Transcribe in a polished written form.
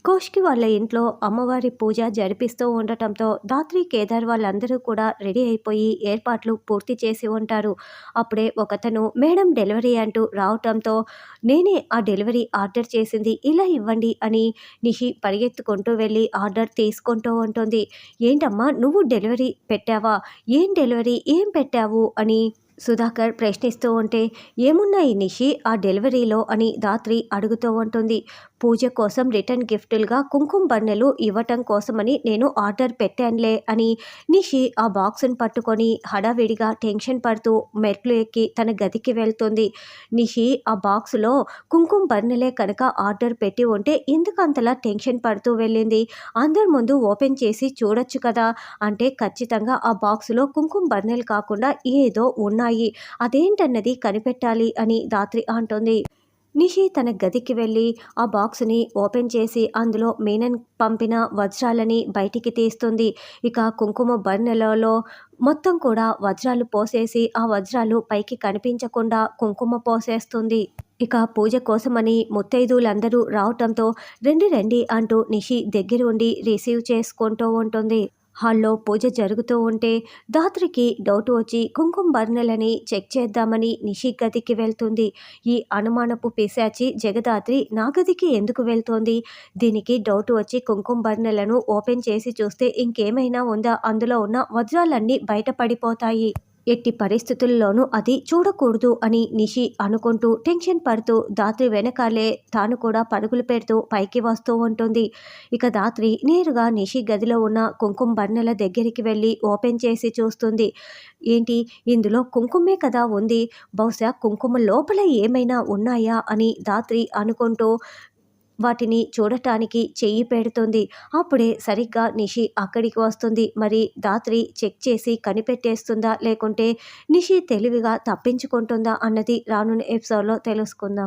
కౌశికి వాళ్ళ ఇంట్లో అమ్మవారి పూజ జరిపిస్తూ ఉండటంతో ధాత్రి, కేదార్ వాళ్ళందరూ కూడా రెడీ అయిపోయి ఏర్పాట్లు పూర్తి చేసి ఉంటారు. అప్పుడే ఒకతను మేడం డెలివరీ అంటూ రావటంతో నేనే ఆ డెలివరీ ఆర్డర్ చేసింది, ఇలా ఇవ్వండి అని నిషి పరిగెత్తుకుంటూ వెళ్ళి ఆర్డర్ తీసుకుంటూ ఉంటుంది. ఏంటమ్మా నువ్వు డెలివరీ పెట్టావా? ఏం డెలివరీ ఏం పెట్టావు అని సుధాకర్ ప్రశ్నిస్తూ ఉంటే, ఏమున్నాయి నిషి ఆ డెలివరీలో అని ధాత్రి అడుగుతూ ఉంటుంది. పూజ కోసం రిటర్న్ గిఫ్టులుగా కుంకుమ బన్నెలు ఇవ్వటం కోసమని నేను ఆర్డర్ పెట్టానులే అని నిషి ఆ బాక్సును పట్టుకొని హడావిడిగా టెన్షన్ పడుతూ మెట్లు ఎక్కి తన గదికి వెళ్తుంది. నిషి ఆ బాక్సులో కుంకుమ బన్నెలే కనుక ఆర్డర్ పెట్టి ఉంటే ఎందుకు అంతలా టెన్షన్ పడుతూ వెళ్ళింది? అందరి ముందు ఓపెన్ చేసి చూడొచ్చు కదా అంటే ఖచ్చితంగా ఆ బాక్సులో కుంకుమ బన్నెలు కాకుండా ఏదో ఉన్నాయి, అదేంటన్నది కనిపెట్టాలి అని ధాత్రి అంటుంది. నిషి తన గదికి వెళ్ళి ఆ బాక్స్ని ఓపెన్ చేసి అందులో మీనన్ పంపిన వజ్రాలని బయటికి తీస్తుంది. ఇక కుంకుమ బర్నెలలో మొత్తం కూడా వజ్రాలు పోసేసి ఆ వజ్రాలు పైకి కనిపించకుండా కుంకుమ పోసేస్తుంది. ఇక పూజ కోసమని ముత్తైదువులందరూ రావటంతో రండి రండి అంటూ నిషి దగ్గర ఉండి రిసీవ్ చేసుకుంటూ ఉంటుంది. హాల్లో పూజ జరుగుతూ ఉంటే ధాత్రికి డౌట్ వచ్చి కుంకుమ బర్నెలని చెక్ చేద్దామని నిషి గదికి వెళ్తుంది. ఈ అనుమానపు పిశాచి జగదాత్రి నా గదికి ఎందుకు వెళ్తోంది? దీనికి డౌట్ వచ్చి కుంకుమ బర్నెలను ఓపెన్ చేసి చూస్తే ఇంకేమైనా ఉందా? అందులో ఉన్న వజ్రాలన్నీ బయటపడిపోతాయి. ఎట్టి పరిస్థితుల్లోనూ అది చూడకూడదు అని నిషి అనుకుంటూ టెన్షన్ పడుతూ ధాత్రి వెనకాలే తాను కూడా పరుగులు పెడుతూ పైకి వస్తూ ఉంటుంది. ఇక ధాత్రి నేరుగా నిషి గదిలో ఉన్న కుంకుమ బర్నెల దగ్గరికి వెళ్ళి ఓపెన్ చేసి చూస్తుంది. ఏంటి ఇందులో కుంకుమే కదా ఉంది, బహుశా కుంకుమ లోపల ఏమైనా ఉన్నాయా అని ధాత్రి అనుకుంటూ వాటిని చూడటానికి చెయ్యి పెడుతుంది. అప్పుడే సరిగ్గా నిషి అక్కడికి వస్తుంది. మరి ధాత్రి చెక్ చేసి కనిపెట్టేస్తుందా లేకుంటే నిషి తెలివిగా తప్పించుకుంటుందా అన్నది రానున్న ఎపిసోడ్లో తెలుసుకుందాం.